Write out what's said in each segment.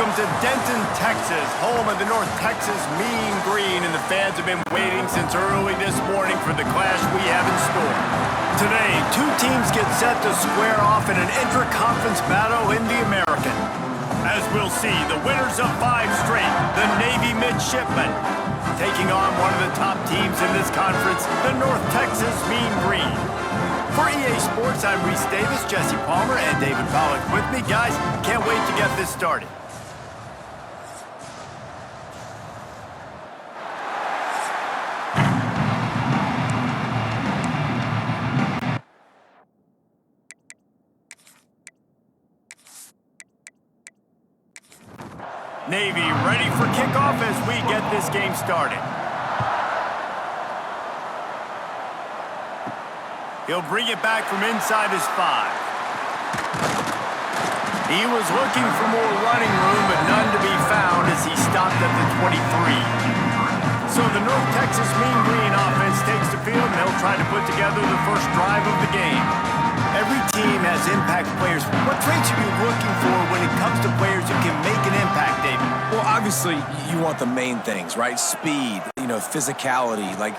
Welcome to Denton, Texas, home of the North Texas Mean Green, and the fans have been waiting since early this morning for the clash we have in store. Today, two teams get set to square off in an intra-conference battle in the American. As we'll see, the winners of 5 straight, the Navy Midshipmen, taking on one of the top teams in this conference, the North Texas Mean Green. For EA Sports, I'm Reese Davis, Jesse Palmer, and David Pollack with me. Guys, can't wait to get this started. Navy ready for kickoff as we get this game started. He'll bring it back from inside his 5. He was looking for more running room, but none to be found as he stopped at the 23. So the North Texas Mean Green offense takes the field, and they'll try to put together the first drive of the game. Every team has impact players. What traits are you looking for when it comes to players who can make an impact, David? Well, obviously, you want the main things, right? Speed, physicality, like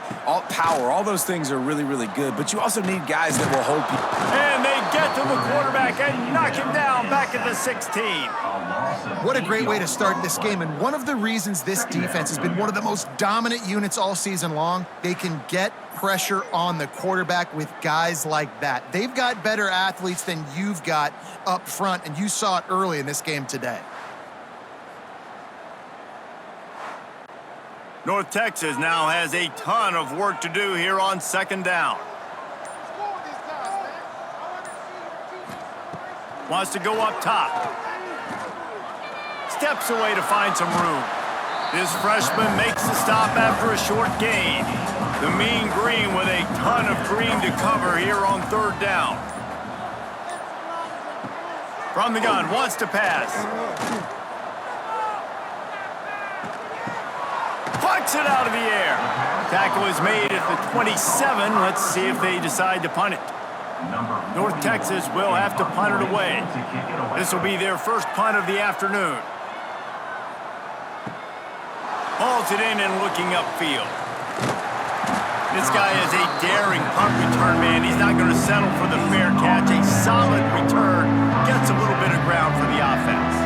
power. All those things are really, really good. But you also need guys that will hold people. And they get to the quarterback and knock him down back at the 16. What a great way to start this game. And one of the reasons this defense has been one of the most dominant units all season long, they can get pressure on the quarterback with guys like that. They've got better athletes than you've got up front, and you saw it early in this game today. North Texas now has a ton of work to do here on second down. Wants to go up top. Steps away to find some room. This freshman makes the stop after a short gain. The Mean Green with a ton of green to cover here on third down. From the gun, wants to pass. Plucks it out of the air. Tackle is made at the 27. Let's see if they decide to punt it. North Texas will have to punt it away. This will be their first punt of the afternoon. Hauls it in and looking upfield. This guy is a daring punt return man. He's not going to settle for the fair catch. A solid return. Gets a little bit of ground for the offense.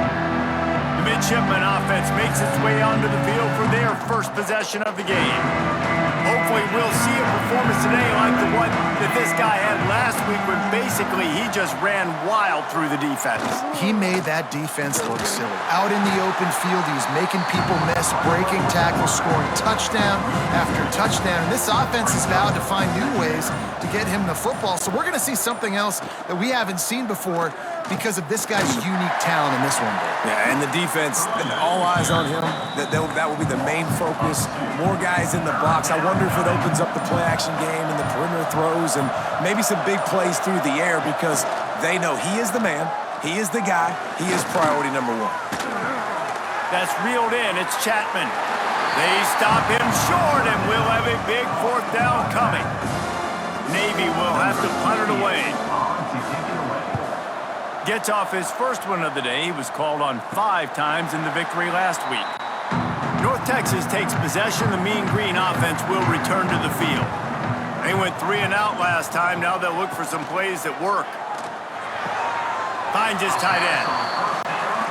The Midshipman offense makes its way onto the field for their first possession of the game. Hopefully we'll see a performance today like the one that this guy had last week when basically he just ran wild through the defense. He made that defense look silly. Out in the open field, he was making people miss, breaking tackles, scoring touchdown after touchdown. And this offense has vowed to find new ways to get him the football. So we're going to see something else that we haven't seen before because of this guy's unique talent in this one. Yeah, and the defense, all eyes on him. That will be the main focus. More guys in the box. I wonder if it opens up the play-action game and the perimeter throws and maybe some big plays through the air because they know he is the man, he is the guy, he is priority number 1. That's reeled in. It's Chapman. They stop him short, and we'll have a big fourth down coming. Navy will have to punt it away. Gets off his first one of the day. He was called on 5 times in the victory last week. North Texas takes possession. The Mean Green offense will return to the field. They went 3 and out last time. Now they'll look for some plays that work. Finds his tight end.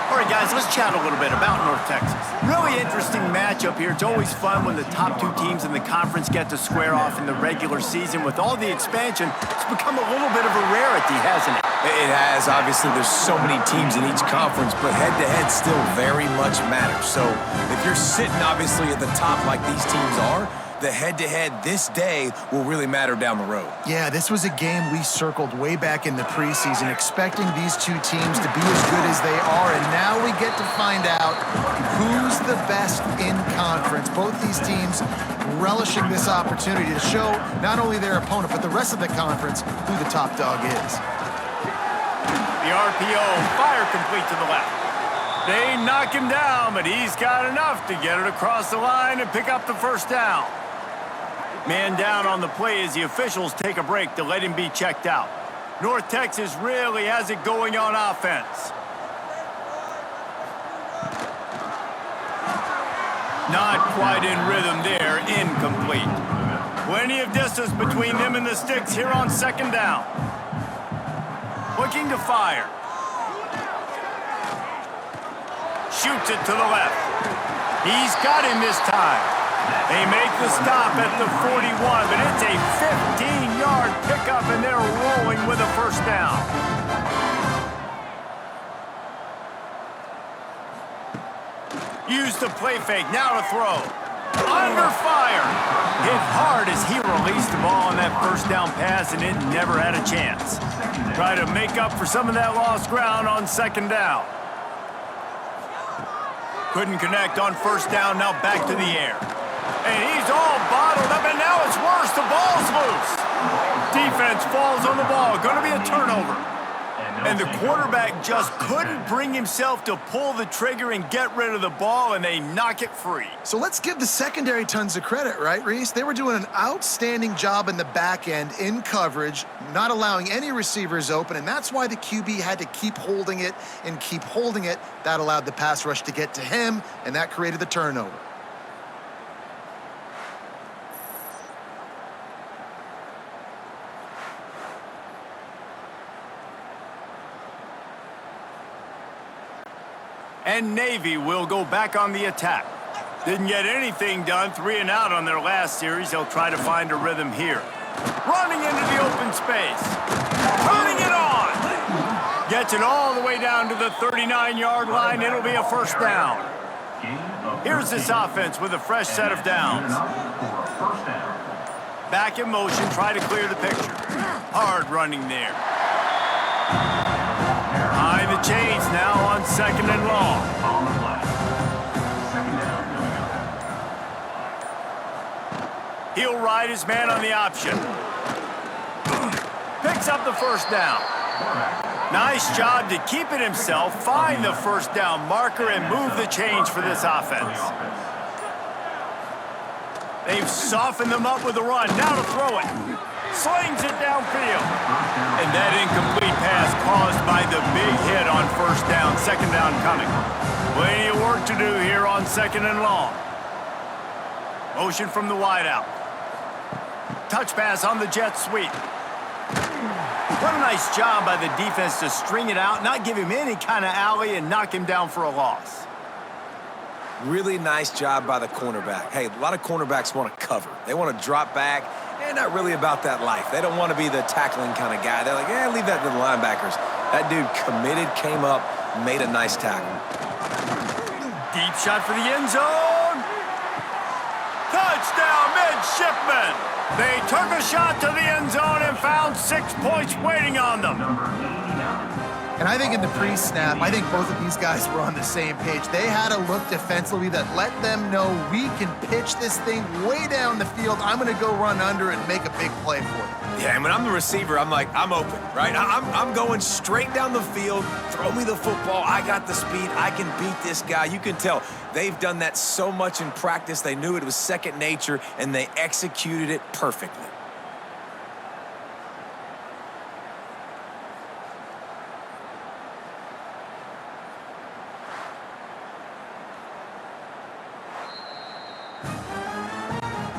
All right, guys, let's chat a little bit about North Texas. Really interesting matchup here. It's always fun when the top 2 teams in the conference get to square off in the regular season. With all the expansion, it's become a little bit of a rarity, hasn't it? It has. Obviously, there's so many teams in each conference, but head-to-head still very much matters. So if you're sitting, obviously, at the top like these teams are, the head-to-head this day will really matter down the road. Yeah, this was a game we circled way back in the preseason, expecting these 2 teams to be as good as they are, and now we get to find out who's the best in conference. Both these teams relishing this opportunity to show not only their opponent, but the rest of the conference who the top dog is. The RPO, fire complete to the left. They knock him down, but he's got enough to get it across the line and pick up the first down. Man down on the play as the officials take a break to let him be checked out. North Texas really has it going on offense. Not quite in rhythm there, incomplete. Plenty of distance between them and the sticks here on second down. Looking to fire. Shoots it to the left. He's got him this time. They make the stop at the 41, but it's a 15-yard pickup, and they're rolling with a first down. Use the play fake, now to throw. Under fire. Hit hard as he released the ball on that first down pass, and it never had a chance. Try to make up for some of that lost ground on second down. Couldn't connect on first down, now back to the air. And he's all bottled up, and now it's worse. The ball's loose. Defense falls on the ball. Going to be a turnover. And the quarterback just couldn't bring himself to pull the trigger and get rid of the ball, and they knock it free. So let's give the secondary tons of credit, right, Reese? They were doing an outstanding job in the back end in coverage, not allowing any receivers open, and that's why the QB had to keep holding it and keep holding it. That allowed the pass rush to get to him, and that created the turnover. And Navy will go back on the attack. Didn't get anything done, 3 and out on their last series. They'll try to find a rhythm here. Running into the open space. Turning it on. Gets it all the way down to the 39-yard line. It'll be a first down. Here's this offense with a fresh set of downs. Back in motion, try to clear the picture. Hard running there. Behind the chains now on second and long. He'll ride his man on the option. Picks up the first down. Nice job to keep it himself, find the first down marker, and move the chains for this offense. They've softened them up with the run. Now to throw it. Slings it downfield. And that incomplete pass caused by the big hit on first down. Second down coming. Plenty of work to do here on second and long. Motion from the wideout. Touch pass on the jet sweep. What a nice job by the defense to string it out, not give him any kind of alley, and knock him down for a loss. Really nice job by the cornerback. Hey, a lot of cornerbacks want to cover. They want to drop back. They're not really about that life. They don't want to be the tackling kind of guy. They're like, yeah, leave that to the linebackers. That dude committed, came up, made a nice tackle. Deep shot for the end zone. Touchdown, midshipmen. They took a shot to the end zone and found 6 points waiting on them. And I think in the pre-snap, I think both of these guys were on the same page. They had a look defensively that let them know we can pitch this thing way down the field. I'm going to go run under and make a big play for it. Yeah, and when I'm the receiver, I'm like, I'm open, right? I'm going straight down the field. Throw me the football. I got the speed. I can beat this guy. You can tell they've done that so much in practice. They knew it was second nature, and they executed it perfectly.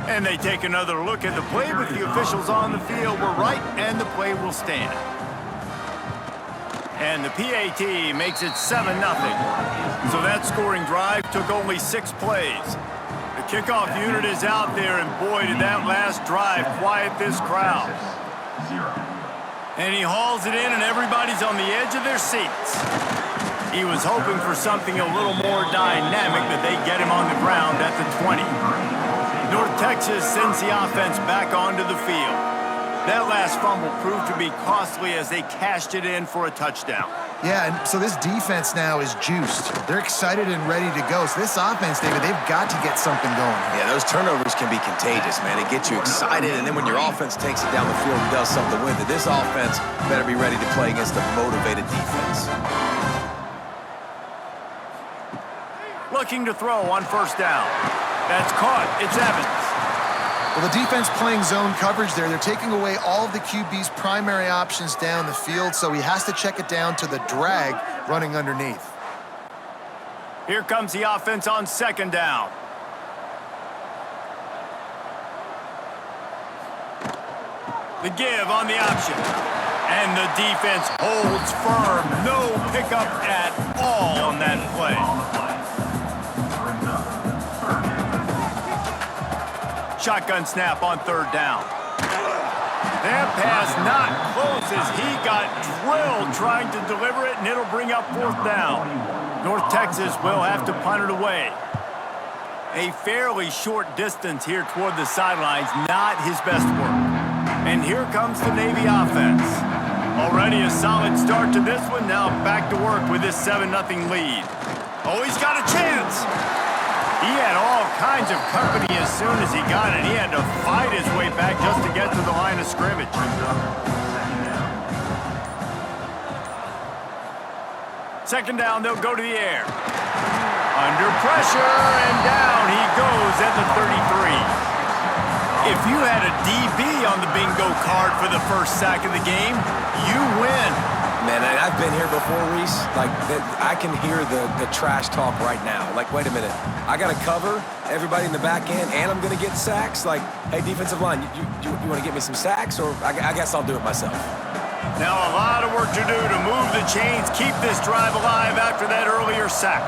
And they take another look at the play with the officials on the field. We're right, and the play will stand. And the PAT makes it 7-0. So that scoring drive took only 6 plays. The kickoff unit is out there, and boy, did that last drive quiet this crowd. And he hauls it in, and everybody's on the edge of their seats. He was hoping for something a little more dynamic, but they get him on the ground at the 20. North Texas sends the offense back onto the field. That last fumble proved to be costly as they cashed it in for a touchdown. Yeah, and so this defense now is juiced. They're excited and ready to go. So this offense, David, they've got to get something going. Yeah, those turnovers can be contagious, man. It gets you excited, and then when your offense takes it down the field and does something with it, this offense better be ready to play against a motivated defense. Looking to throw on first down. That's caught. It's Evans. Well, the defense playing zone coverage there. They're taking away all of the QB's primary options down the field, so he has to check it down to the drag running underneath. Here comes the offense on second down. The give on the option. And the defense holds firm. No pickup at all on that play. Shotgun snap on third down. That pass not close as he got drilled trying to deliver it, and it'll bring up fourth down. North Texas will have to punt it away. A fairly short distance here toward the sidelines, not his best work. And here comes the Navy offense. Already a solid start to this one, now back to work with this 7-0 lead. Oh, he's got a chance! He had all kinds of company as soon as he got it. He had to fight his way back just to get to the line of scrimmage. Second down, they'll go to the air. Under pressure, and down he goes at the 33. If you had a DB on the bingo card for the first sack of the game, you win. Man, I've been here before, Reese. Like, I can hear the trash talk right now. Like, wait a minute. I got to cover everybody in the back end, and I'm going to get sacks? Like, hey, defensive line, you want to get me some sacks? Or I guess I'll do it myself. Now a lot of work to do to move the chains, keep this drive alive after that earlier sack.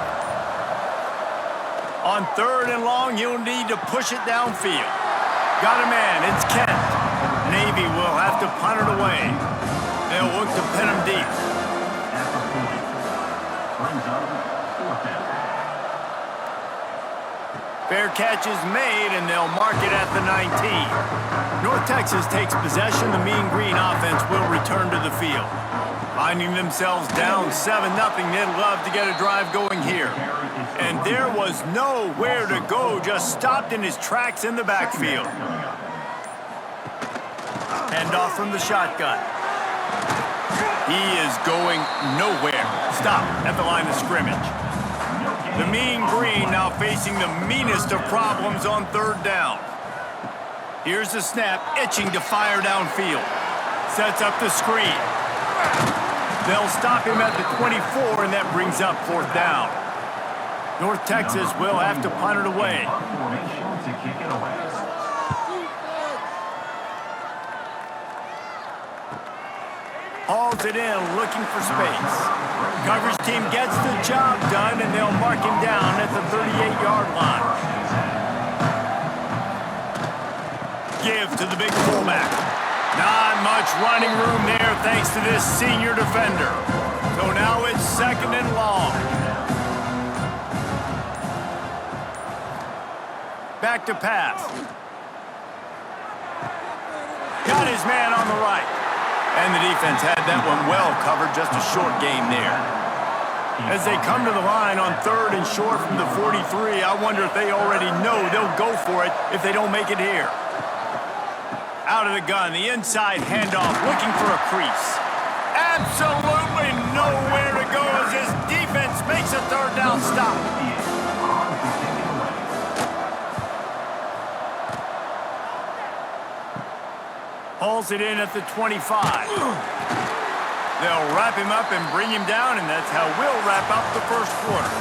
On third and long, you'll need to push it downfield. Got a man, it's Kent. Navy will have to punt it away. They'll look to pin him deep. Fair catch is made, and they'll mark it at the 19. North Texas takes possession. The Mean Green offense will return to the field. Finding themselves down 7-0, they'd love to get a drive going here. And there was nowhere to go, just stopped in his tracks in the backfield. Handoff from the shotgun. He is going nowhere. Stop at the line of scrimmage. The Mean Green now facing the meanest of problems on third down. Here's the snap, itching to fire downfield. Sets up the screen. They'll stop him at the 24, and that brings up fourth down. North Texas will have to punt it away. Hauls it in, looking for space. Coverage team gets the job done, and they'll mark him down at the 38-yard line. Give to the big fullback. Not much running room there thanks to this senior defender. So now it's second and long. Back to pass. Got his man on the right. And the defense had that one well covered, just a short game there. As they come to the line on third and short from the 43, I wonder if they already know they'll go for it if they don't make it here. Out of the gun, the inside handoff, looking for a crease. Absolutely nowhere to go as his defense makes a third down stop. Hauls it in at the 25. They'll wrap him up and bring him down, and that's how we'll wrap up the first quarter.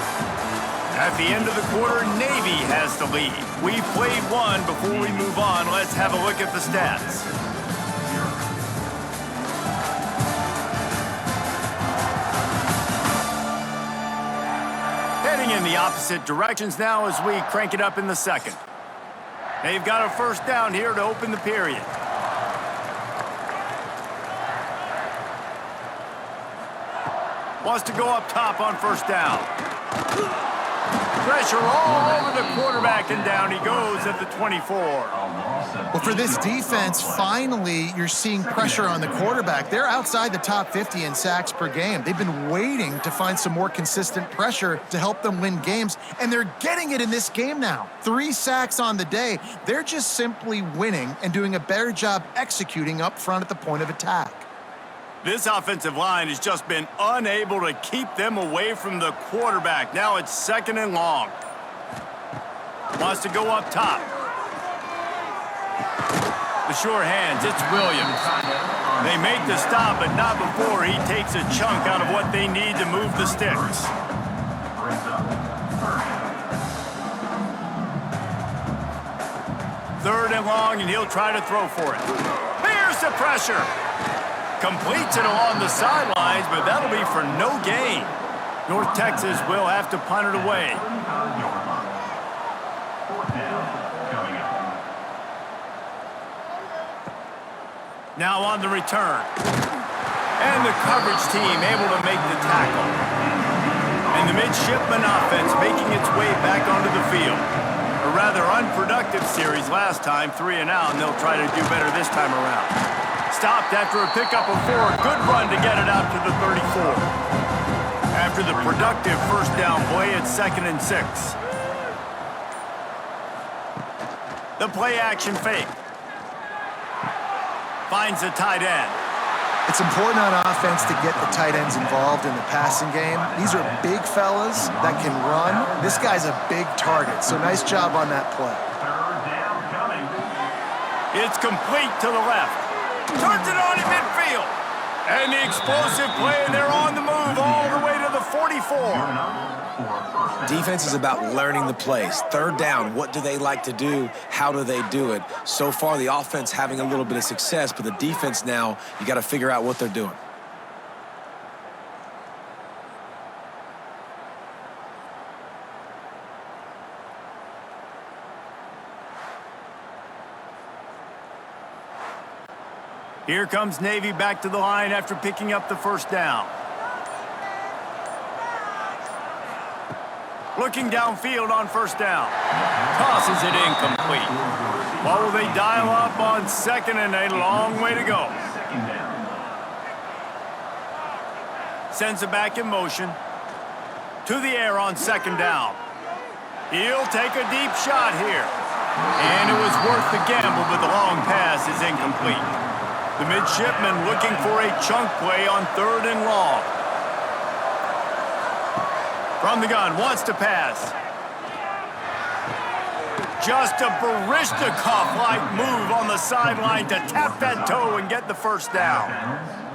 At the end of the quarter, Navy has the lead. We've played one. Before we move on, let's have a look at the stats. Heading in the opposite directions now as we crank it up in the second. They've got a first down here to open the period. Wants to go up top on first down. Pressure all over the quarterback, and down he goes at the 24. Well, for this defense, finally, you're seeing pressure on the quarterback. They're outside the top 50 in sacks per game. They've been waiting to find some more consistent pressure to help them win games, and they're getting it in this game now. 3 sacks on the day. They're just simply winning and doing a better job executing up front at the point of attack. This offensive line has just been unable to keep them away from the quarterback. Now it's second and long. Wants to go up top. The sure hands, it's Williams. They make the stop, but not before he takes a chunk out of what they need to move the sticks. Third and long, and he'll try to throw for it. Here's the pressure. Completes it along the sidelines, but that'll be for no gain. North Texas will have to punt it away. Now on the return. And the coverage team able to make the tackle. And the midshipman offense making its way back onto the field. A rather unproductive series last time, 3 and out, and they'll try to do better this time around. Stopped after a pickup of 4. Good run to get it out to the 34. After the productive first down play, it's 2nd and 6. The play action fake. Finds the tight end. It's important on offense to get the tight ends involved in the passing game. These are big fellas that can run. This guy's a big target, so nice job on that play. It's complete to the left. Turns it on in midfield. And the explosive play, and they're on the move all the way to the 44. Defense is about learning the plays. 3rd down, what do they like to do? How do they do it? So far, the offense having a little bit of success, but the defense now, you got to figure out what they're doing. Here comes Navy back to the line after picking up the first down. Looking downfield on first down. Tosses it incomplete. What will they dial up on 2nd and a long way to go? Sends it back in motion. To the air on 2nd down. He'll take a deep shot here. And it was worth the gamble, but the long pass is incomplete. The midshipman looking for a chunk play on 3rd and long. From the gun, wants to pass. Just a Baryshnikov-like move on the sideline to tap that toe and get the first down.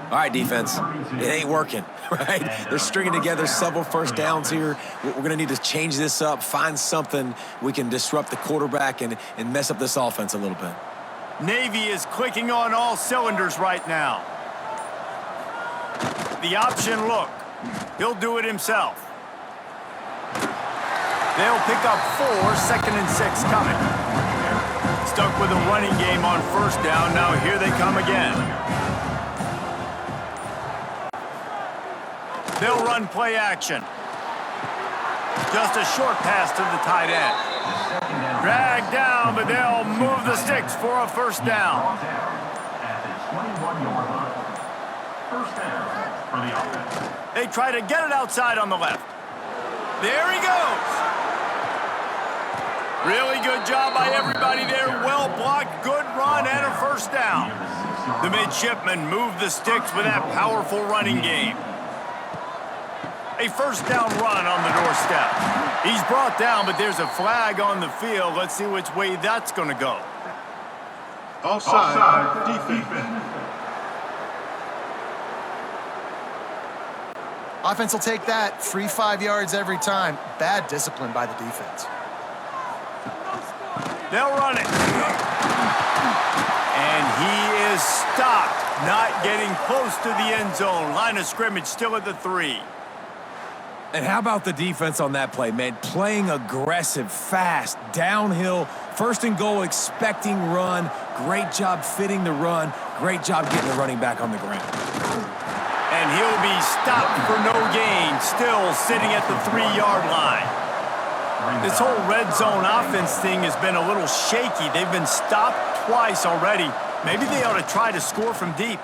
All right, defense, it ain't working, right? They're stringing together several first downs here. We're going to need to change this up, find something we can disrupt the quarterback and mess up this offense a little bit. Navy is clicking on all cylinders right now. The option look. He'll do it himself. They'll pick up 4, 2nd and 6 coming. Stuck with a running game on first down. Now here they come again. They'll run play action. Just a short pass to the tight end. Dragged down, but they'll move the sticks for a first down. They try to get it outside on the left. There he goes. Really good job by everybody there. Well blocked, good run, and a first down. The midshipmen move the sticks with that powerful running game. A first down run on the doorstep. He's brought down, but there's a flag on the field. Let's see which way that's going to go. Offside, defense. Offense will take that. Free 5 yards every time. Bad discipline by the defense. They'll run it. And he is stopped. Not getting close to the end zone. Line of scrimmage still at the 3. And how about the defense on that play, man? Playing aggressive, fast, downhill, 1st and goal, expecting run. Great job fitting the run. Great job getting the running back on the ground. And he'll be stopped for no gain, still sitting at the 3-yard line. This whole red zone offense thing has been a little shaky. They've been stopped twice already. Maybe they ought to try to score from deep.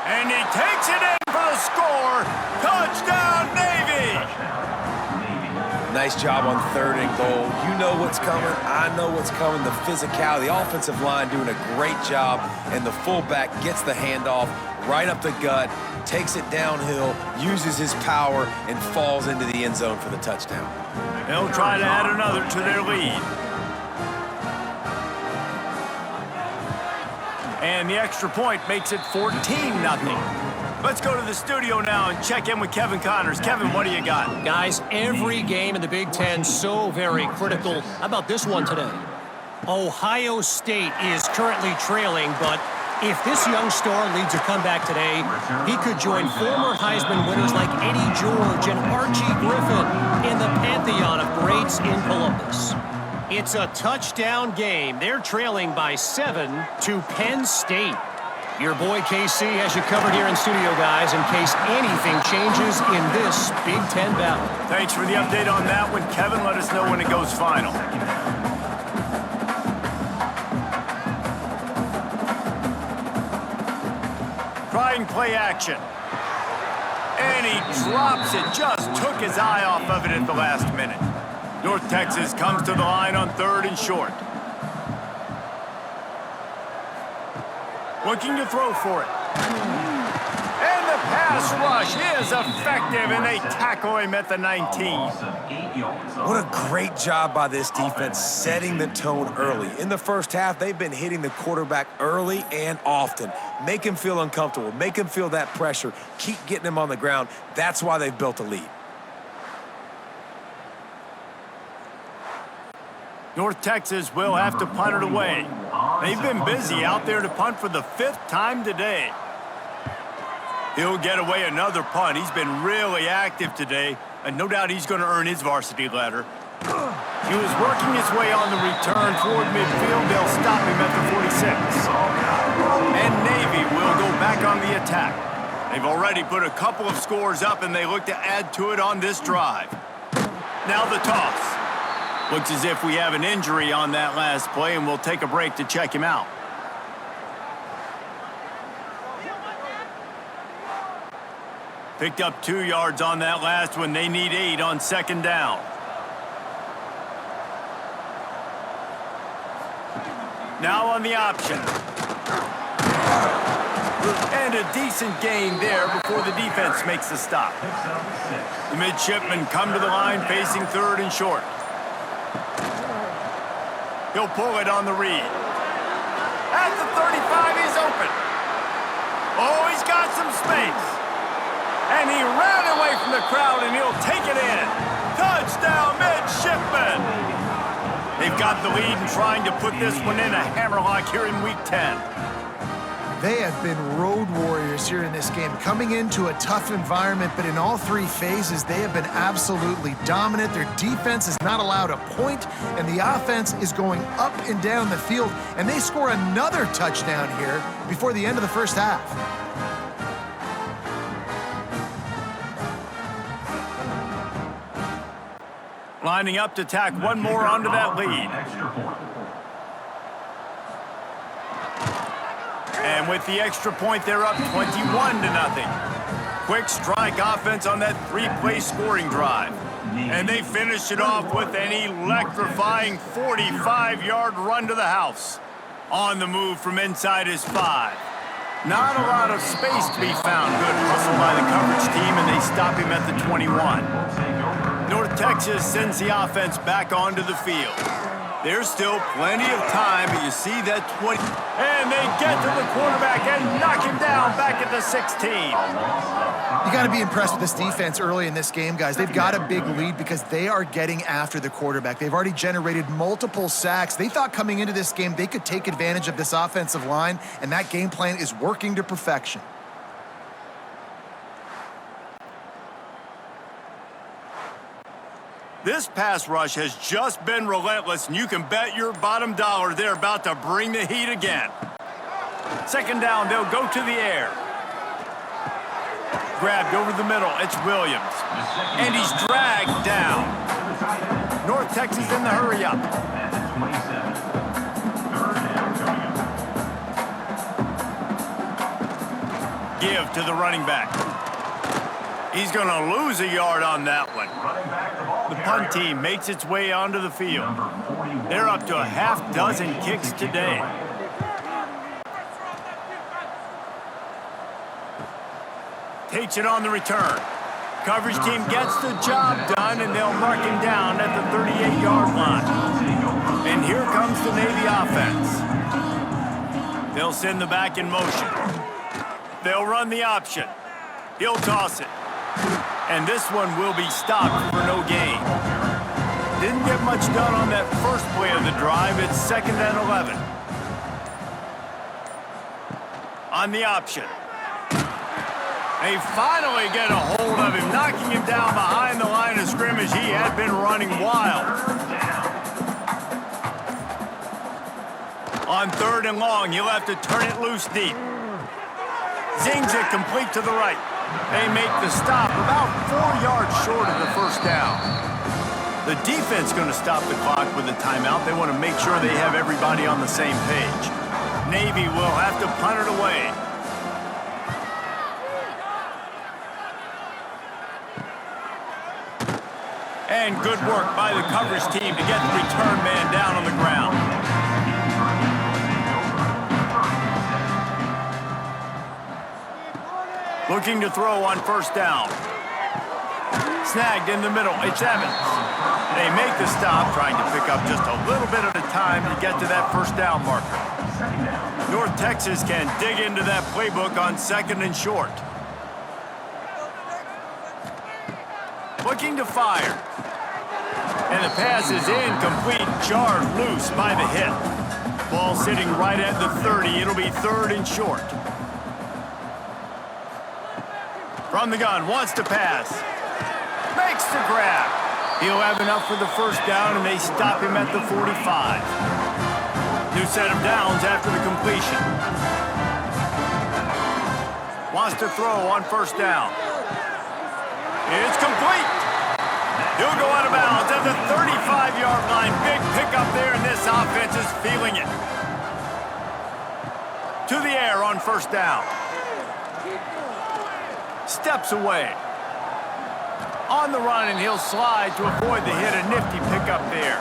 And he takes it in for the score. Touchdown, Navy! Nice job on 3rd and goal. You know what's coming. I know what's coming. The physicality, the offensive line doing a great job, and the fullback gets the handoff right up the gut, takes it downhill, uses his power, and falls into the end zone for the touchdown. They'll try to add another to their lead. And the extra point makes it 14-0. Let's go to the studio now and check in with Kevin Connors. Kevin, what do you got? Guys, every game in the Big Ten so very critical. How about this one today? Ohio State is currently trailing, but If this young star leads a comeback today, he could join former Heisman winners like Eddie George and Archie Griffin in the pantheon of greats in Columbus. It's a touchdown game. They're trailing by 7 to Penn State. Your boy KC has you covered here in studio, guys, in case anything changes in this Big Ten battle. Thanks for the update on that one, Kevin. Let us know when it goes final. Trying play action. And he drops it. Just took his eye off of it at the last minute. North Texas comes to the line on 3rd and short. Looking to throw for it. And the pass rush is effective, and they tackle him at the 19. What a great job by this defense setting the tone early. In the first half, they've been hitting the quarterback early and often. Make him feel uncomfortable. Make him feel that pressure. Keep getting him on the ground. That's why they've built a lead. North Texas will have to punt it away. They've been busy out there to punt for the 5th time today. He'll get away another punt. He's been really active today, and no doubt he's going to earn his varsity letter. He was working his way on the return toward midfield. They'll stop him at the 46. And Navy will go back on the attack. They've already put a couple of scores up, and they look to add to it on this drive. Now the toss. Looks as if we have an injury on that last play, and we'll take a break to check him out. Picked up 2 yards on that last one. They need 8 on 2nd down. Now on the option. And a decent gain there before the defense makes the stop. The midshipmen come to the line facing 3rd and short. He'll pull it on the read. At the 35, he's open. Oh, he's got some space. And he ran away from the crowd, and he'll take it in. Touchdown, midshipmen. They've got the lead and trying to put this one in a hammerlock here in Week 10. They have been road warriors here in this game, coming into a tough environment, but in all 3 phases, they have been absolutely dominant. Their defense is not allowed a point, and the offense is going up and down the field, and they score another touchdown here before the end of the first half. Lining up to tack one more onto that lead. And with the extra point, they're up 21-0. Quick strike offense on that 3-play scoring drive. And they finish it off with an electrifying 45-yard run to the house. On the move from inside his 5. Not a lot of space to be found. Good hustle by the coverage team, and they stop him at the 21. North Texas sends the offense back onto the field. There's still plenty of time, but you see that 20. And they get to the quarterback and knock him down back at the 16. You got to be impressed with this defense early in this game, guys. They've got a big lead because they are getting after the quarterback. They've already generated multiple sacks. They thought coming into this game they could take advantage of this offensive line, and that game plan is working to perfection. This pass rush has just been relentless, and you can bet your bottom dollar they're about to bring the heat again. 2nd down, they'll go to the air. Grabbed over the middle, it's Williams. And he's dragged down. North Texas in the hurry-up. Give to the running back. He's going to lose a yard on that one. The punt team makes its way onto the field. They're up to a half-dozen kicks today. Takes it on the return. Coverage team gets the job done, and they'll mark him down at the 38-yard line. And here comes the Navy offense. They'll send the back in motion. They'll run the option. He'll toss it. And this one will be stopped for no gain. Didn't get much done on that first play of the drive. It's 2nd and 11. on the option. They finally get a hold of him, knocking him down behind the line of scrimmage. He had been running wild. On 3rd and long, he'll have to turn it loose deep. Zings it complete to the right. They make the stop about 4 yards short of the first down. The defense going to stop the clock with a timeout. They want to make sure they have everybody on the same page. Navy will have to punt it away. And good work by the coverage team to get the return man down on the ground. Looking to throw on 1st down. Snagged in the middle. It's Evans. They make the stop, trying to pick up just a little bit at a time to get to that 1st down marker. North Texas can dig into that playbook on 2nd and short. Looking to fire. And the pass is incomplete, jarred loose by the hit. Ball sitting right at the 30. It'll be 3rd and short. From the gun, wants to pass. Makes the grab. He'll have enough for the 1st down, and they stop him at the 45. New set of downs after the completion. Wants to throw on 1st down. It's complete. He'll go out of bounds at the 35-yard line. Big pickup there, and this offense is feeling it. To the air on 1st down. Steps away. On the run, and he'll slide to avoid the hit. A nifty pickup there.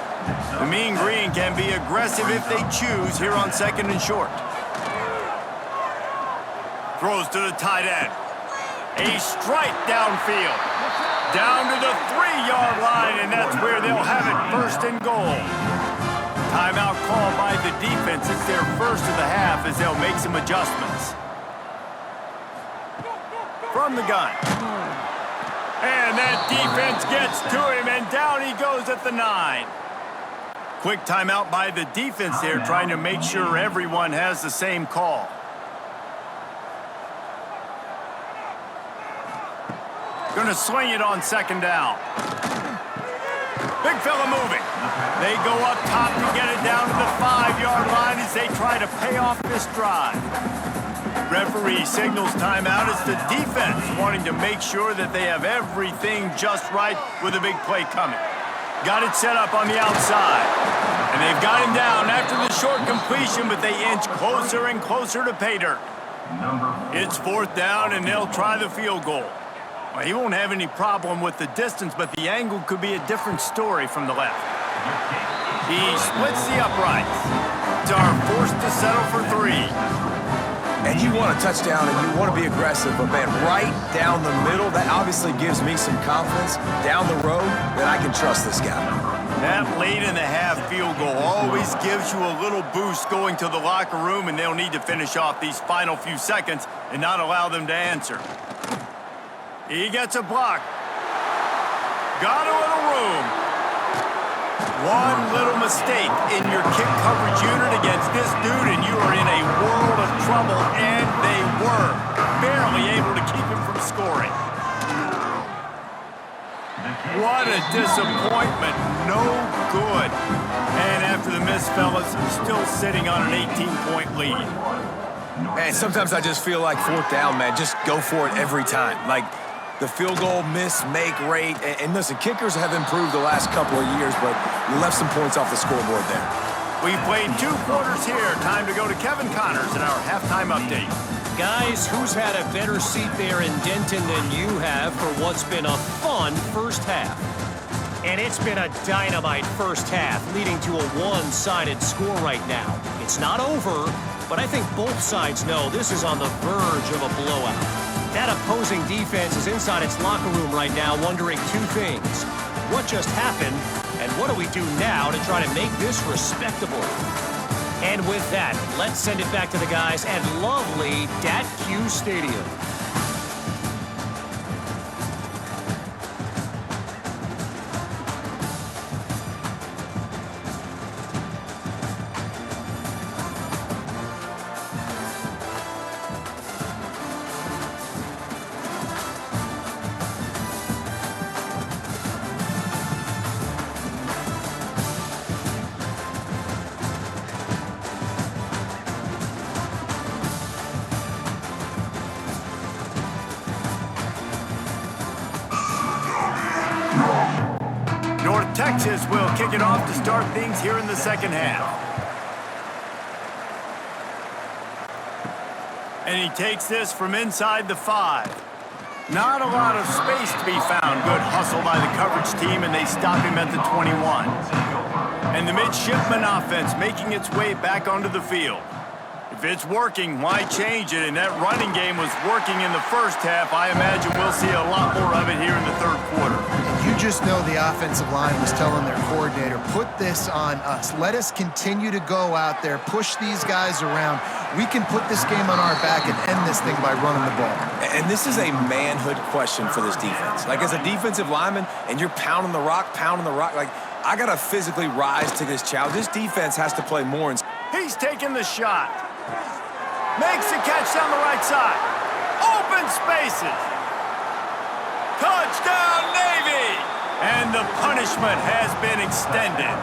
The Mean Green can be aggressive if they choose here on 2nd and short. Throws to the tight end. A strike downfield. Down to the 3-yard line, and that's where they'll have it 1st and goal. Timeout called by the defense. It's their 1st of the half as they'll make some adjustments. From the gun. And that defense gets to him, and down he goes at the 9. Quick timeout by the defense there, trying to make sure everyone has the same call. Gonna swing it on 2nd down. Big fella moving. They go up top to get it down to the 5-yard line as they try to pay off this drive. Referee signals timeout. It's the defense wanting to make sure that they have everything just right with a big play coming. Got it set up on the outside. And they've got him down after the short completion, but they inch closer and closer to pay dirt. It's 4th down, and they'll try the field goal. Well, he won't have any problem with the distance, but the angle could be a different story from the left. He splits the uprights. Dar forced to settle for 3. And you want a touchdown and you want to be aggressive, but man, right down the middle, that obviously gives me some confidence down the road that I can trust this guy. That late in the half field goal always gives you a little boost going to the locker room, and they'll need to finish off these final few seconds and not allow them to answer. He gets a block. Got a little room. One little mistake in your kick coverage unit against this dude, and you are in a world of trouble, and they were barely able to keep him from scoring. What a disappointment. No good. And after the miss, fellas, still sitting on an 18-point lead. Man, sometimes I just feel like 4th down, man. Just go for it every time. Like, the field goal miss-make rate. And listen, kickers have improved the last couple of years, but you left some points off the scoreboard there. We played 2 quarters here. Time to go to Kevin Connors in our halftime update. Guys, who's had a better seat there in Denton than you have for what's been a fun 1st half? And it's been a dynamite 1st half, leading to a one-sided score right now. It's not over, but I think both sides know this is on the verge of a blowout. That opposing defense is inside its locker room right now wondering 2 things. What just happened, and what do we do now to try to make this respectable? And with that, let's send it back to the guys at lovely Dat-Q Stadium. Texas will kick it off to start things here in the second half. And he takes this from inside the 5. Not a lot of space to be found. Good hustle by the coverage team, and they stop him at the 21. And the midshipman offense making its way back onto the field. If it's working, why change it? And that running game was working in the first half. I imagine we'll see a lot more of it here in the third quarter. You just know the offensive line was telling their coordinator, put this on us. Let us continue to go out there, push these guys around. We can put this game on our back and end this thing by running the ball. And this is a manhood question for this defense. Like, as a defensive lineman, and you're pounding the rock, like, I got to physically rise to this challenge. This defense has to play more. He's taking the shot. Makes the catch down the right side. Open spaces. Touchdown, Navy! And the punishment has been extended.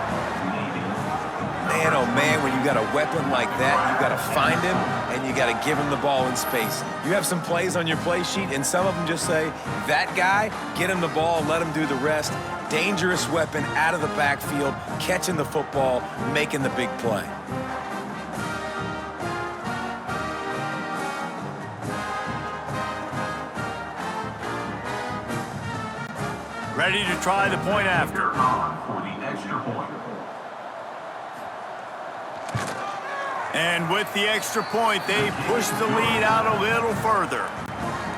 Man, oh man, when you got a weapon like that, you got to find him, and you got to give him the ball in space. You have some plays on your play sheet, and some of them just say, that guy, get him the ball, let him do the rest. Dangerous weapon out of the backfield, catching the football, making the big play. Ready to try the point after. And with the extra point, they push the lead out a little further.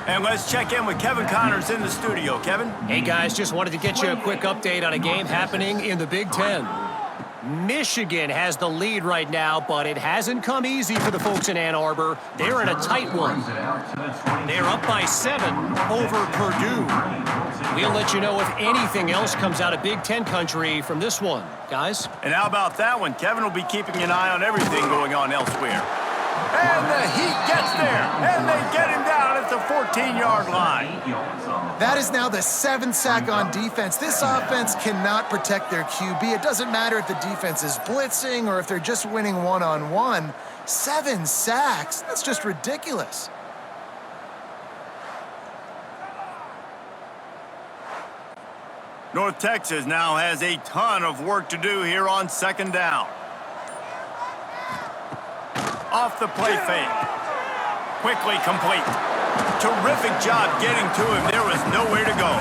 And let's check in with Kevin Connors in the studio. Kevin? Hey, guys, just wanted to get you a quick update on a game happening in the Big Ten. Michigan has the lead right now, but it hasn't come easy for the folks in Ann Arbor. They're in a tight one. They're up by 7 over Purdue. We'll let you know if anything else comes out of Big Ten country from this one, guys. And how about that one? Kevin will be keeping an eye on everything going on elsewhere. And the Heat gets there, and they get him down at the 14-yard line. That is now the 7th sack on defense. This offense cannot protect their QB. It doesn't matter if the defense is blitzing or if they're just winning one-on-one. 7 sacks? That's just ridiculous. North Texas now has a ton of work to do here on second down. Off the play fake. Quickly complete. Terrific job getting to him. There was nowhere to go.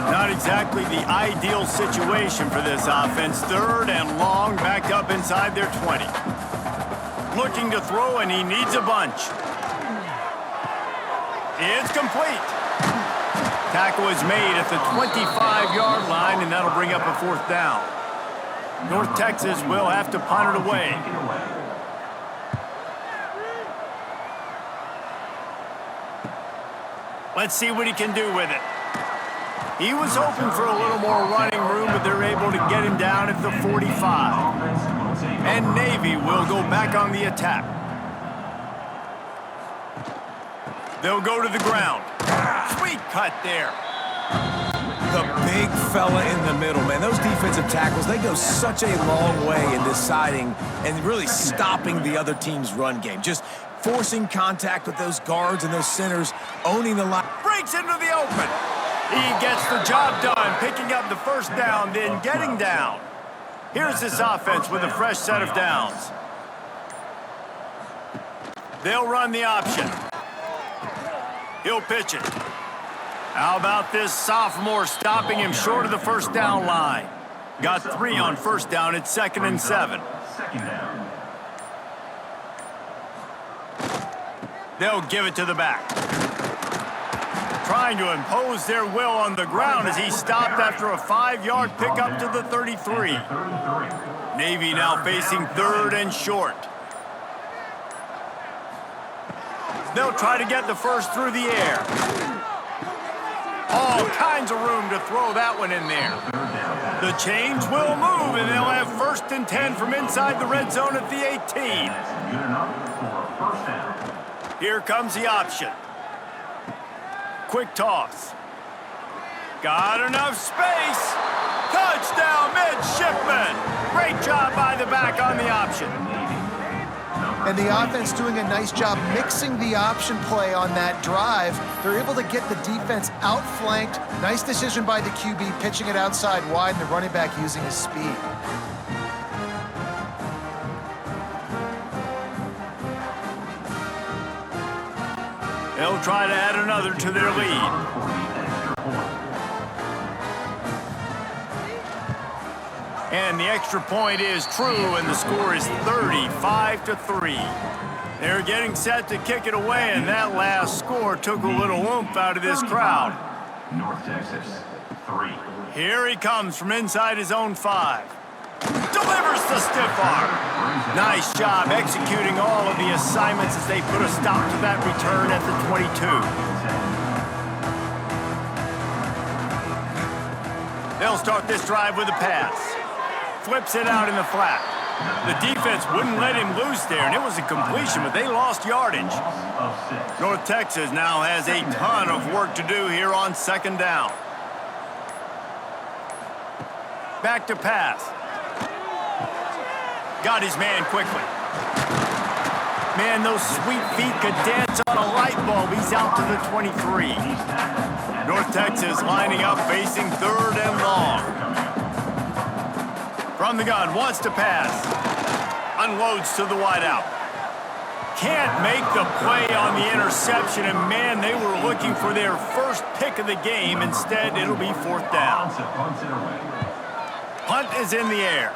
Not exactly the ideal situation for this offense. 3rd and long, back up inside their 20. Looking to throw, and he needs a bunch. It's complete. Tackle is made at the 25-yard line, and that'll bring up a 4th down. North Texas will have to punt it away. Let's see what he can do with it. He was hoping for a little more running room, but they're able to get him down at the 45. And Navy will go back on the attack. They'll go to the ground. Sweet cut there. The big fella in the middle, man. Those defensive tackles, they go such a long way in deciding and really stopping the other team's run game. Just forcing contact with those guards and those centers, owning the line. Breaks into the open. He gets the job done, picking up the 1st down, then getting down. Here's this offense with a fresh set of downs. They'll run the option. He'll pitch it. How about this sophomore stopping him short of the 1st down line? Got 3 on 1st down. It's 2nd and 7. They'll give it to the back. Trying to impose their will on the ground as he stopped after a 5-yard pickup to the 33. Navy now facing 3rd and short. They'll try to get the 1st through the air. All kinds of room to throw that one in there. The chains will move, and they'll have 1st and 10 from inside the red zone at the 18. Here comes the option. Quick toss. Got enough space. Touchdown, midshipman. Great job by the back on the option. And the offense doing a nice job mixing the option play on that drive. They're able to get the defense outflanked. Nice decision by the QB, pitching it outside wide, and the running back using his speed. They'll try to add another to their lead. And the extra point is true, and the score is 35-3. They're getting set to kick it away, and that last score took a little oomph out of this crowd. North Texas, 3. Here he comes from inside his own 5. Delivers the stiff arm. Nice job executing all of the assignments as they put a stop to that return at the 22. They'll start this drive with a pass. Flips it out in the flat. The defense wouldn't let him loose there, and it was a completion, but they lost yardage. North Texas now has a ton of work to do here on second down. Back to pass. Got his man quickly. Man, those sweet feet could dance on a light bulb. He's out to the 23. North Texas lining up, facing third and long. From the gun, wants to pass. Unloads to the wideout. Can't make the play on the interception, and man, they were looking for their first pick of the game. Instead, it'll be fourth down. Punt is in the air.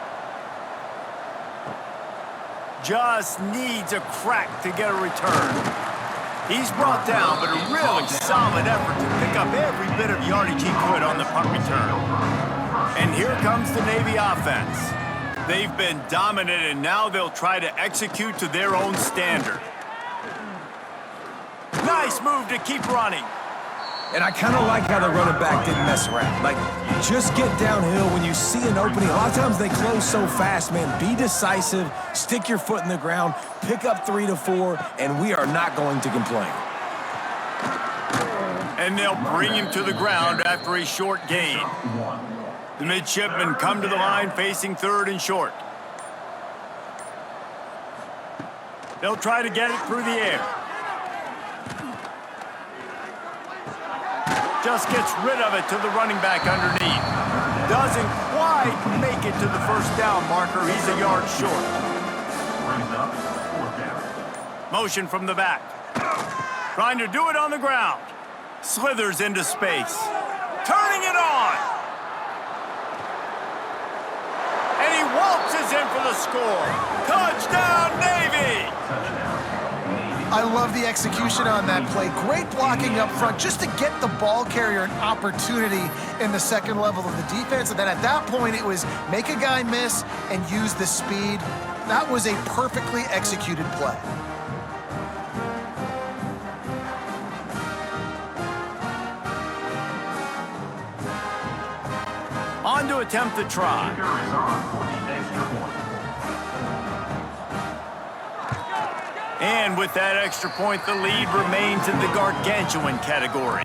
Just needs a crack to get a return. He's brought down, but a really solid effort to pick up every bit of yardage he could on the punt return. And here comes the Navy offense. They've been dominant, and now they'll try to execute to their own standard. Nice move to keep running. And I kind of like how the running back didn't mess around. Like, just get downhill when you see an opening. A lot of times they close so fast, man. Be decisive, stick your foot in the ground, pick up 3 to 4, and we are not going to complain. And they'll bring him to the ground after a short gain. The midshipmen come to the line facing third and short. They'll try to get it through the air. Just gets rid of it to the running back underneath. Doesn't quite make it to the first down marker. He's a yard short. Motion from the back. Trying to do it on the ground. Slithers into space. Turning it on. And he waltzes in for the score. Touchdown, Navy! I love the execution on that play. Great blocking up front just to get the ball carrier an opportunity in the second level of the defense. And then at that point, it was make a guy miss and use the speed. That was a perfectly executed play. On to attempt the try. And with that extra point, the lead remains in the gargantuan category.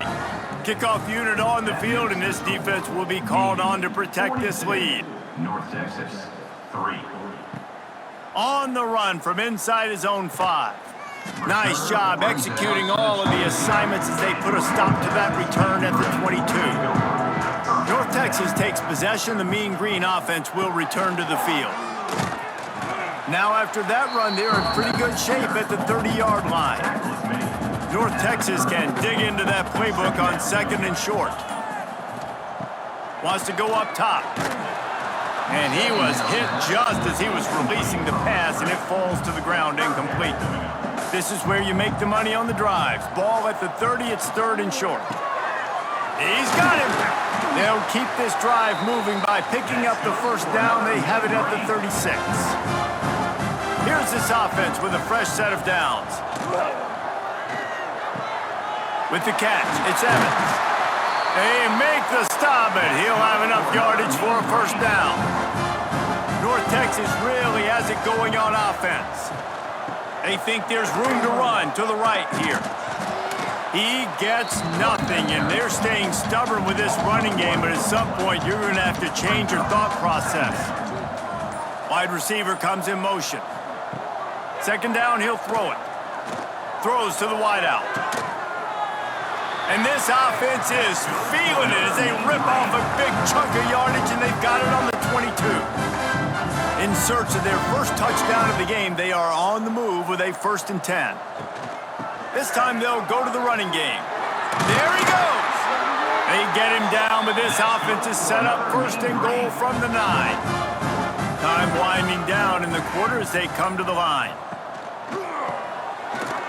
Kickoff unit on the field, and this defense will be called on to protect this lead. North Texas, 3. On the run from inside his own 5. Nice job executing all of the assignments as they put a stop to that return at the 22. North Texas takes possession. The Mean Green offense will return to the field. Now after that run, they're in pretty good shape at the 30-yard line. North Texas can dig into that playbook on second and short. Wants to go up top. And he was hit just as he was releasing the pass, and it falls to the ground incomplete. This is where you make the money on the drives. Ball at the 30, it's third and short. He's got him. They'll keep this drive moving by picking up the first down. They have it at the 36. Here's this offense with a fresh set of downs. With the catch, it's Evans. They make the stop, but he'll have enough yardage for a first down. North Texas really has it going on offense. They think there's room to run to the right here. He gets nothing, and they're staying stubborn with this running game, but at some point you're going to have to change your thought process. Wide receiver comes in motion. Second down, he'll throw it. Throws to the wideout. And this offense is feeling it as they rip off a big chunk of yardage, and they've got it on the 22. In search of their first touchdown of the game, they are on the move with a 1st and 10. This time they'll go to the running game. There he goes. They get him down, but this offense is set up 1st and goal from the 9. Time winding down in the quarter as they come to the line.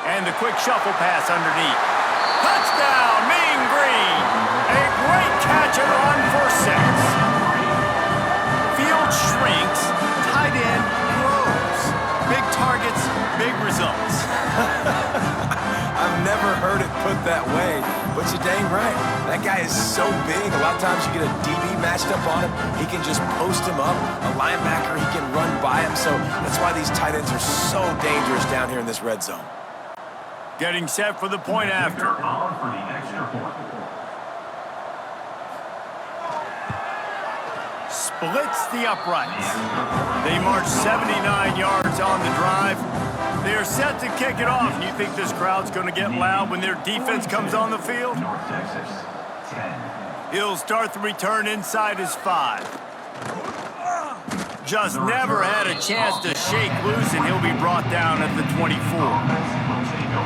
And the quick shuffle pass underneath. Touchdown, Mean Green. A great catch and run for 6. Field shrinks, tight end grows. Big targets, big results. I've never heard it put that way, but you're dang right. That guy is so big. A lot of times you get a DB matched up on him. He can just post him up. A linebacker, he can run by him. So that's why these tight ends are so dangerous down here in this red zone. Getting set for the point after. On for the extra point. Splits the uprights. They march 79 yards on the drive. They are set to kick it off. You think this crowd's going to get loud when their defense comes on the field? North Texas, 10. He'll start the return inside his 5. Just never had a chance to shake loose, and he'll be brought down at the 24.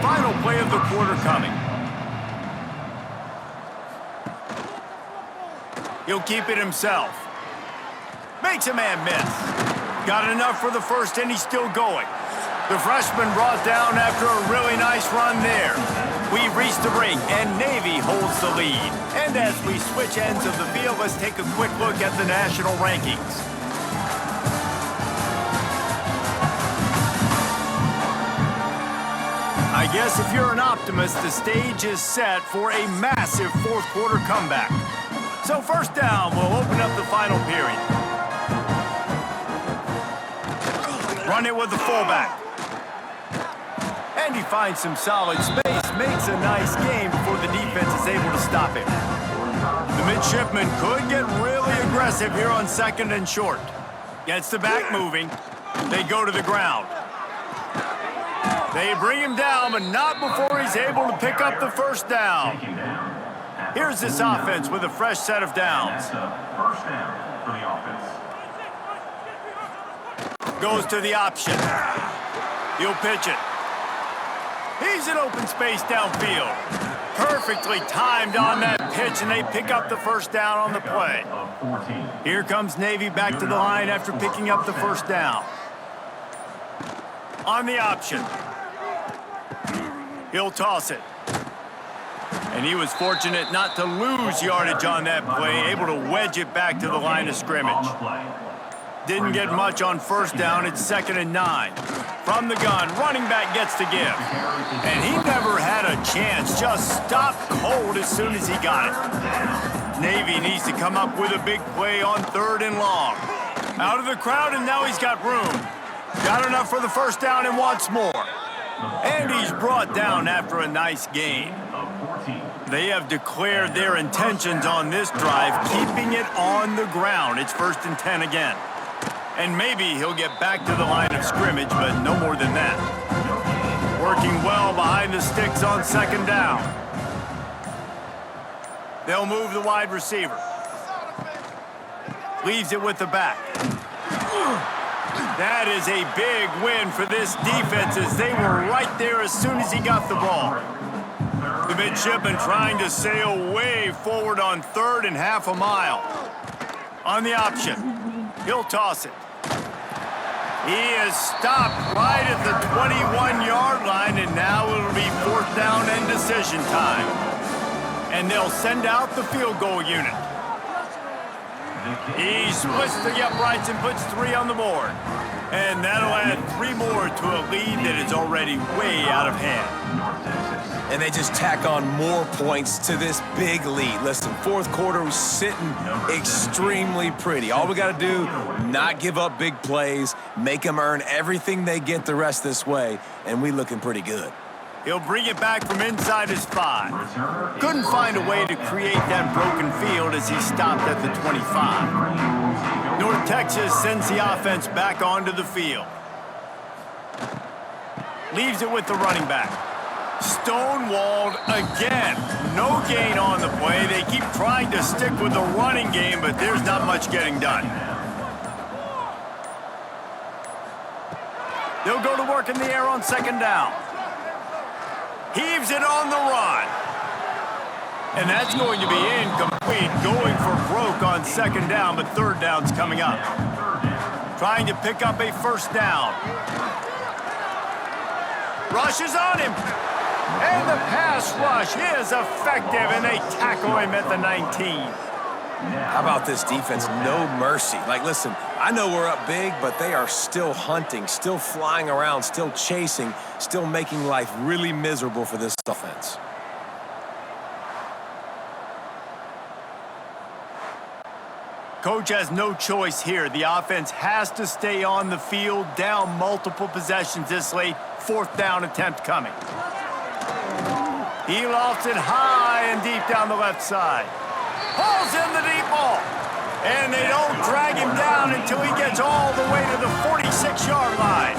Final play of the quarter coming. He'll keep it himself. Makes a man miss. Got enough for the 1st, and he's still going. The freshman brought down after a really nice run there. We've reached the break, and Navy holds the lead. And as we switch ends of the field, let's take a quick look at the national rankings. I guess if you're an optimist, the stage is set for a massive 4th quarter comeback. So 1st down will open up the final period. Run it with the fullback. And he finds some solid space, makes a nice game before the defense is able to stop him. The midshipman could get really aggressive here on 2nd and short. Gets the back moving. They go to the ground. They bring him down, but not before he's able to pick up the 1st down. Here's this offense with a fresh set of downs. That's a 1st down for the offense. Goes to the option. He'll pitch it. He's in open space downfield. Perfectly timed on that pitch, and they pick up the 1st down on the play. Here comes Navy back to the line after picking up the 1st down. On the option. He'll toss it. And he was fortunate not to lose yardage on that play, able to wedge it back to the line of scrimmage. Didn't get much on 1st down. It's 2nd and 9. From the gun, running back gets to give. And he never had a chance. Just stopped cold as soon as he got it. Navy needs to come up with a big play on 3rd and long. Out of the crowd, and now he's got room. Got enough for the 1st down and wants more. And he's brought down after a nice gain. They have declared their intentions on this drive, keeping it on the ground. It's 1st and 10 again. And maybe he'll get back to the line of scrimmage, but no more than that. Working well behind the sticks on 2nd down. They'll move the wide receiver. Leaves it with the back. That is a big win for this defense as they were right there as soon as he got the ball. The midshipman trying to sail way forward on 3rd and half a mile. On the option, he'll toss it. He is stopped right at the 21-yard line, and now it'll be 4th down and decision time. And they'll send out the field goal unit. He splits the uprights and puts 3 on the board. And that'll add 3 more to a lead that is already way out of hand. And they just tack on more points to this big lead. Listen, 4th quarter was sitting extremely pretty. All we got to do, not give up big plays, make them earn everything they get the rest this way, and we looking pretty good. He'll bring it back from inside his 5. Couldn't find a way to create that broken field as he stopped at the 25. North Texas sends the offense back onto the field. Leaves it with the running back. Stonewalled again. No gain on the play. They keep trying to stick with the running game, but there's not much getting done. They'll go to work in the air on second down. Heaves it on the run. And that's going to be incomplete. Going for broke on second down, but third down's coming up. Trying to pick up a first down. Rushes on him. And the pass rush is effective, and they tackle him at the 19. How about this defense? No mercy. Like, listen, I know we're up big, but they are still hunting, still flying around, still chasing, still making life really miserable for this offense. Coach has no choice here. The offense has to stay on the field, down multiple possessions this late. Fourth down attempt coming. He lofts it high and deep down the left side. Hauls in the deep ball. And they don't drag him down until he gets all the way to the 46-yard line.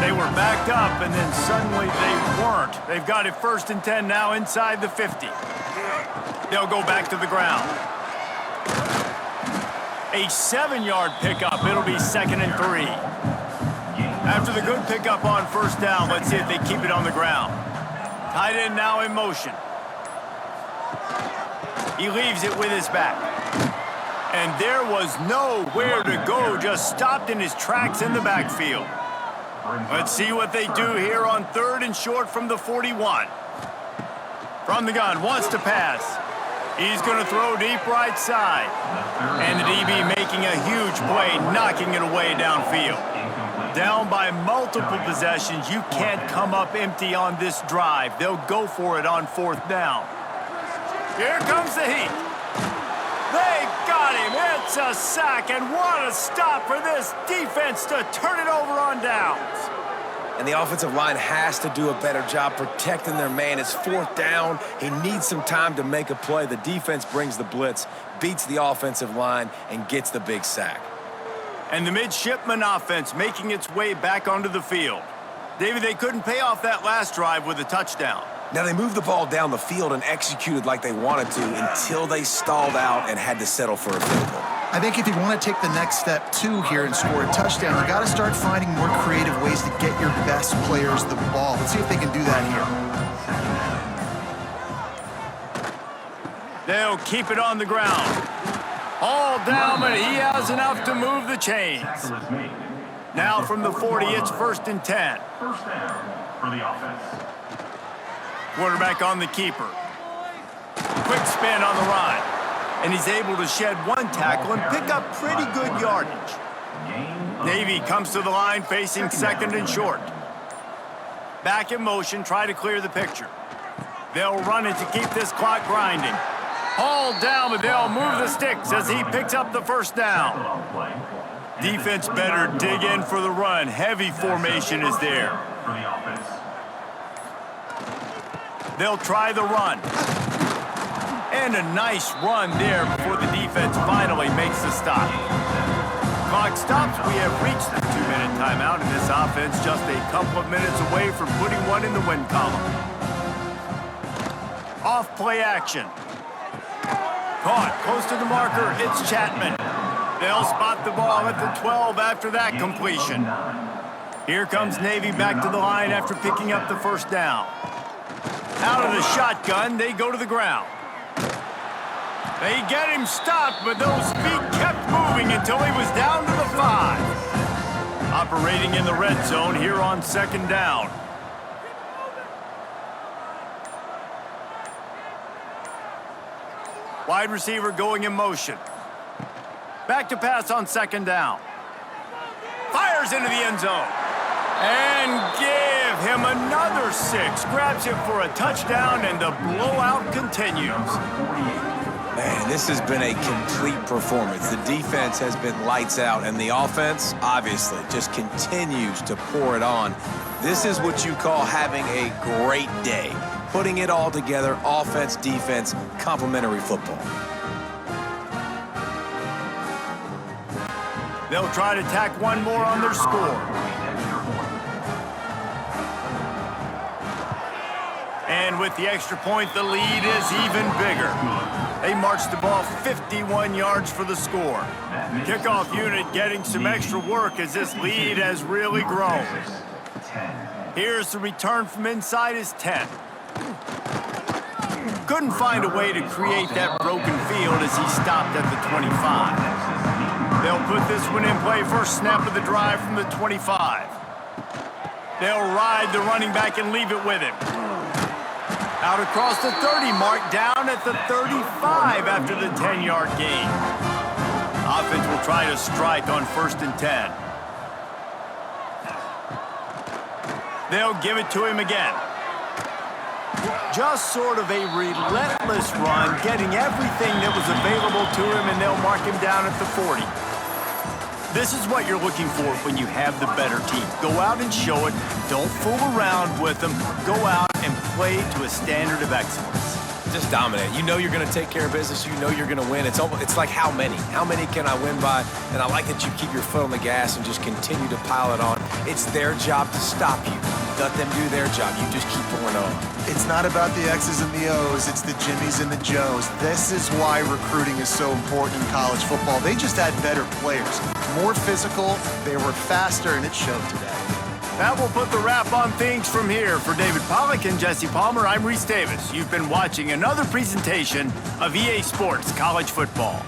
They were backed up, and then suddenly they weren't. They've got it 1st and 10 now inside the 50. They'll go back to the ground. A 7-yard pickup. It'll be 2nd and 3. After the good pickup on first down, let's see if they keep it on the ground. Tight end now in motion. He leaves it with his back. And there was nowhere to go, just stopped in his tracks in the backfield. Let's see what they do here on 3rd and short from the 41. From the gun, wants to pass. He's going to throw deep right side. And the DB making a huge play, knocking it away downfield. Down by multiple possessions, you can't come up empty on this drive. They'll go for it on 4th down. Here comes the heat. They got him. It's a sack, and what a stop for this defense to turn it over on downs. And the offensive line has to do a better job protecting their man. It's 4th down. He needs some time to make a play. The defense brings the blitz, beats the offensive line, and gets the big sack. And the midshipman offense making its way back onto the field. David, they couldn't pay off that last drive with a touchdown. Now, they moved the ball down the field and executed like they wanted to until they stalled out and had to settle for a field goal. I think if you want to take the next step, too, here and score a touchdown, you got to start finding more creative ways to get your best players the ball. Let's see if they can do that here. They'll keep it on the ground. All down, but he has enough to move the chains. Now from the 40, it's 1st and 10. First down for the offense. Quarterback on the keeper. Quick spin on the run. And he's able to shed one tackle and pick up pretty good yardage. Navy comes to the line facing 2nd and short. Back in motion, try to clear the picture. They'll run it to keep this clock grinding. Hauled down, but they'll move the sticks as he picks up the first down. Defense better dig in for the run. Heavy formation is there. They'll try the run. And a nice run there before the defense finally makes the stop. Clock stops. We have reached the 2-minute timeout, and this offense just a couple of minutes away from putting one in the win column. Off play action. Caught close to the marker. It's Chapman. They'll spot the ball at the 12 after that completion. Here comes Navy back to the line after picking up the first down. Out of the shotgun, they go to the ground. They get him stopped, but those feet kept moving until he was down to the 5. Operating in the red zone here on 2nd down. Wide receiver going in motion. Back to pass on 2nd down. Fires into the end zone. And give him another 6. Grabs him for a touchdown, and the blowout continues. Man, this has been a complete performance. The defense has been lights out, and the offense, obviously, just continues to pour it on. This is what you call having a great day. Putting it all together, offense, defense, complementary football. They'll try to tack one more on their score. And with the extra point, the lead is even bigger. They march the ball 51 yards for the score. Kickoff unit getting some extra work as this lead has really grown. Here's the return from inside his 10. Couldn't find a way to create that broken field as he stopped at the 25. They'll put this one in play first snap of the drive from the 25. They'll ride the running back and leave it with him. Out across the 30 mark, down at the 35 after the 10-yard gain. Offense will try to strike on 1st and 10. They'll give it to him again. Just sort of a relentless run, getting everything that was available to him, and they'll mark him down at the 40. This is what you're looking for when you have the better team. Go out and show it. Don't fool around with them. Go out and play to a standard of excellence. Just dominate. You know you're going to take care of business. You know you're going to win. It's like how many? How many can I win by? And I like that you keep your foot on the gas and just continue to pile it on. It's their job to stop you. Let them do their job. You just keep going on. It's not about the X's and the O's. It's the Jimmies and the Joes. This is why recruiting is so important in college football. They just had better players. More physical, they were faster, and it showed today. That will put the wrap on things from here. For David Pollack and Jesse Palmer, I'm Reese Davis. You've been watching another presentation of EA Sports College Football.